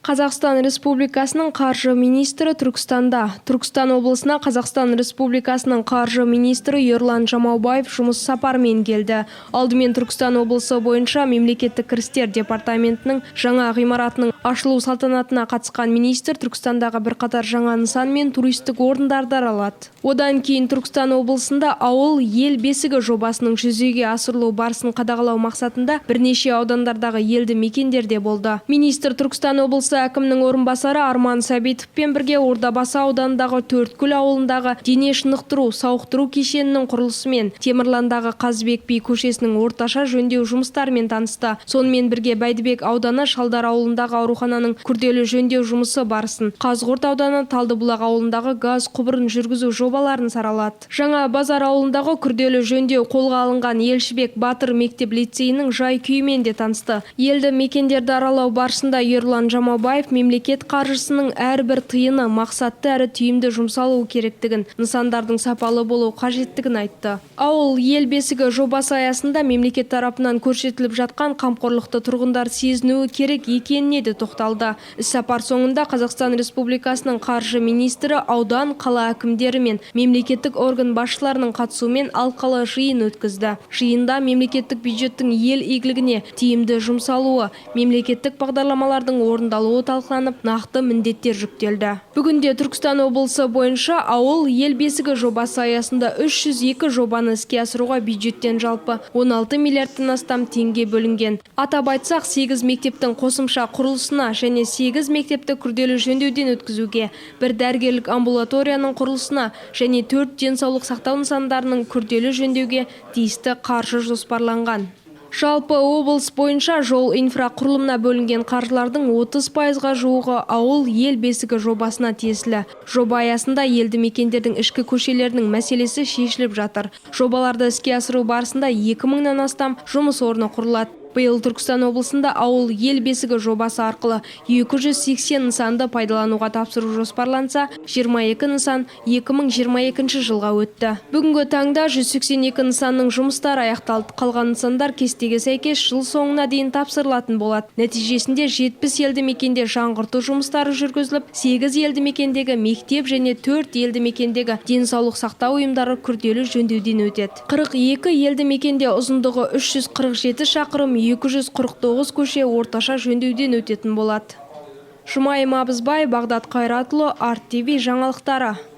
Қазақстан Республикасының қаржы министрі Түркістанда. Түркістан облысына Қазақстан Республикасының қаржы министрі Ерлан Жамаубаев жұмыс сапармен келді. Алдымен Түркістан облысы бойынша мемлекеттік кірістер департаментінің жаңа ғимаратының ашылу салтанатына қатысқан министр Түркістандағы бірқатар жаңа нысан мен туристік орындарды аралады. Одан кейін Түркістан облысында ауыл ел бесігі жобасының жүзеге асырылу барысын қадағалау мақсатында бірнеше аудандардағы елді мекендерде болды. Министр Түркістан облысы әкімнің орынбасары Арман Сәбитовпен бірге Ордабасы ауданындағы Төрткүл ауылындағы дене шынықтыру, сауықтыру кешенінің құрылысымен, Темірландағы Қазыбек би көшесінің орташа жөндеу жұмыстарымен танысты. Сонымен бірге Бәйдібек ауданы Шалдар ауылындағы аурухананың күрделі жөндеу жұмысы барысын, Қазығұрт ауданы Талдыбұлақ ауылындағы газ құбырын жүргізу жобаларын саралады. Жаңа Базар ауылындағы күрделі жөндеу қолға алынған Елшібек Батыр мектеп-лицейінің жай-күйімен де танысты. Елді мекендерді аралау барысында Ерлан Жамаубаев мемлекет қаржысының әрбір тиыны мақсатты әрі тиімді жұмсалуы керектігін, нысандардың сапалы болу қажеттігін айтты. Ауыл ел бесігі жобасы аясында мемлекет тарапынан көрсетіліп жатқан қамқорлықты тұрғындар сезінуі керек екеніне де тоқталды. Іс-сапар соңында Қазақстан Республикасының қаржы министрі аудан, қала әкімдері мен мемлекеттік орган басшыларының қатысуымен алқалы жиын өткізді. Жиында мемлекеттік бюджеттің ел игілігіне тиімді жұмсалуы, мемлекеттік бағдарламалардың орындалуы талқыланып, нақты міндеттер жүктелді. Бүгінде Түркістан облысы бойынша ауыл ел бесігі жобасы аясында 302 жобаны іске асыруға бюджеттен жалпы 16 миллиардтан астам теңге бөлінген. Атап айтсақ, 8 мектептің қосымша құрылысына және 8 мектепті күрделі жөндеуден өткізуге, бір дәрігерлік амбулаторияның құрылысына және 4 денсаулық сақтау нысандарының күрделі жөндеуге тиісті қаржы жоспарланған. Жалпы облыс бойынша жол инфрақұрылымына бөлінген қаржылардың 30%-ға жуығы ауыл ел бесігі жобасына тиесілі. Жоба аясында елді мекендердің ішкі көшелерінің мәселесі шешіліп жатыр. Жобаларды іске асыру барысында 2000-нан астам жұмыс орны құрылады. Биыл Түркістан облысында ауыл ел бесігі жобасы арқылы 280 нысанды пайдалануға тапсыру жоспарланса, 22 нысан 2022 жылға өтті. Бүгінгі таңда 182 нысанның жұмыстары аяқталды. Қалған нысандар кестеге сәйкес жыл соңына дейін тапсырылатын болады. Нәтижесінде 70 елді мекенде жаңғырту жұмыстары жүргізіліп, 8 елді мекендегі мектеп және 4 елді мекендегі денсаулық сақтау ұйымдары күрделі жөндеуден өтеді. 42 елді мекенде ұзындығы 347 шақырым 249 көше орташа жөндеуден өтетін болады. Жұмайым Абызбай, Бағдат Қайратұлы, Арт ТВ жаңалықтары.